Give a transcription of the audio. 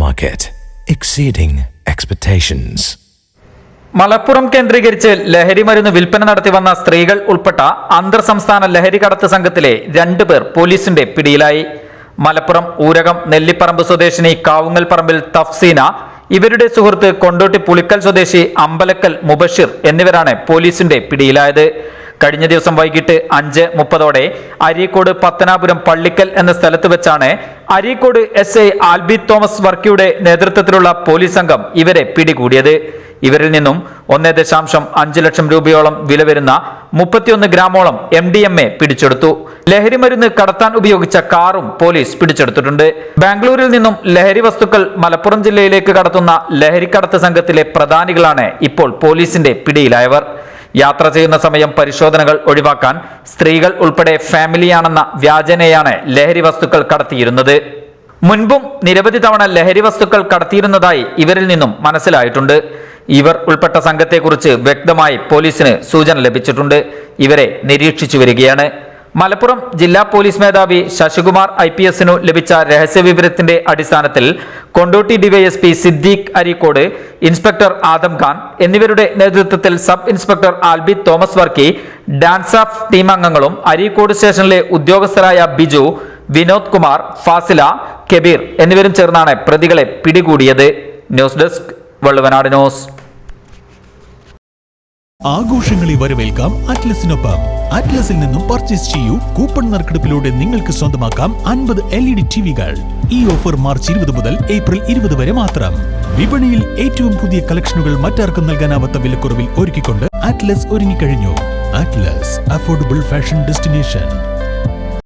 Market, exceeding expectations. Malappuram കേന്ദ്രീകരിച്ച് ലഹരി മരുന്ന് വിൽപ്പന നടത്തി വന്ന സ്ത്രീകൾ ഉൾപ്പെട്ട അന്തർ സംസ്ഥാന ലഹരി കടത്ത് സംഘത്തിലെ 2 പേർ പോലീസിന്റെ പിടിയിലായി. മലപ്പുറം ഊരകം നെല്ലിപ്പറമ്പ് സ്വദേശിനി കാവുങ്ങൽ പറമ്പിൽ തഫ്സീന, ഇവരുടെ സുഹൃത്ത് കൊണ്ടോട്ടി പുളിക്കൽ സ്വദേശി അമ്പലക്കൽ മുബഷിർ എന്നിവരാണ് പോലീസിന്റെ പിടിയിലായത്. കഴിഞ്ഞ ദിവസം വൈകിട്ട് 5:30 അരീക്കോട് പത്തനാപുരം പള്ളിക്കൽ എന്ന സ്ഥലത്ത് വെച്ചാണ് അരീക്കോട് SI ആൽബി തോമസ് വർക്കിയുടെ നേതൃത്വത്തിലുള്ള പോലീസ് സംഘം ഇവരെ പിടികൂടിയത്. ഇവരിൽ നിന്നും 1.5 ലക്ഷം രൂപയോളം വില വരുന്ന 31 ഗ്രാമോളം MDMA പിടിച്ചെടുത്തു. ലഹരി മരുന്ന് കടത്താൻ ഉപയോഗിച്ച കാറും പോലീസ് പിടിച്ചെടുത്തിട്ടുണ്ട്. ബാംഗ്ലൂരിൽ നിന്നും ലഹരി വസ്തുക്കൾ മലപ്പുറം ജില്ലയിലേക്ക് കടത്തുന്ന ലഹരിക്കടത്ത് സംഘത്തിലെ പ്രധാനികളാണ് ഇപ്പോൾ പോലീസിന്റെ പിടിയിലായവർ. യാത്ര ചെയ്യുന്ന സമയം പരിശോധനകൾ ഒഴിവാക്കാൻ സ്ത്രീകൾ ഉൾപ്പെടെ ഫാമിലിയാണെന്ന വ്യാജനയാണ് ലഹരി വസ്തുക്കൾ കടത്തിയിരുന്നത്. മുൻപും നിരവധി തവണ ലഹരി വസ്തുക്കൾ കടത്തിയിരുന്നതായി ഇവരിൽ നിന്നും മനസ്സിലായിട്ടുണ്ട്. ഇവർ ഉൾപ്പെട്ട സംഘത്തെക്കുറിച്ച് വ്യക്തമായി പോലീസിന് സൂചന ലഭിച്ചിട്ടുണ്ട്. ഇവരെ നിരീക്ഷിച്ചു വരികയാണ്. മലപ്പുറം ജില്ലാ പോലീസ് മേധാവി ശശികുമാർ IPS ലഭിച്ച രഹസ്യവിവരത്തിന്റെ അടിസ്ഥാനത്തിൽ കൊണ്ടോട്ടി DYSP സിദ്ദീഖ് അരീക്കോട്, ഇൻസ്പെക്ടർ ആദം ഖാൻ എന്നിവരുടെ നേതൃത്വത്തിൽ sub inspector Albi Thomas Varkey, DANSAF team അംഗങ്ങളും അരീക്കോട് സ്റ്റേഷനിലെ ഉദ്യോഗസ്ഥരായ ബിജു, വിനോദ് കുമാർ, ഫാസില, കബീർ എന്നിവരും ചേർന്നാണ് പ്രതികളെ പിടികൂടിയത്. News desk Valluvanad news. ആഘോഷങ്ങളെ വരവേൽക്കാം അറ്റ്ലസിനൊപ്പം. അറ്റ്ലസിൽ നിന്നും പർച്ചേസ് ചെയ്യൂ. കൂപ്പൺ നറുക്കെടുപ്പിലൂടെ നിങ്ങൾക്ക് സ്വന്തമാക്കാം 50 LED ടിവികൾ. ഈ ഓഫർ മാർച്ച് 20 മുതൽ ഏപ്രിൽ 20 വരെ മാത്രം. വിപണിയിൽ ഏറ്റവും പുതിയ കളക്ഷനുകൾ മറ്റാർക്കും നൽകാനാവാത്ത വിലക്കുറവിൽ ഒരുക്കിക്കൊണ്ട് അറ്റ്ലസ് ഒരുങ്ങിക്കഴിഞ്ഞു. Atlas, affordable fashion destination.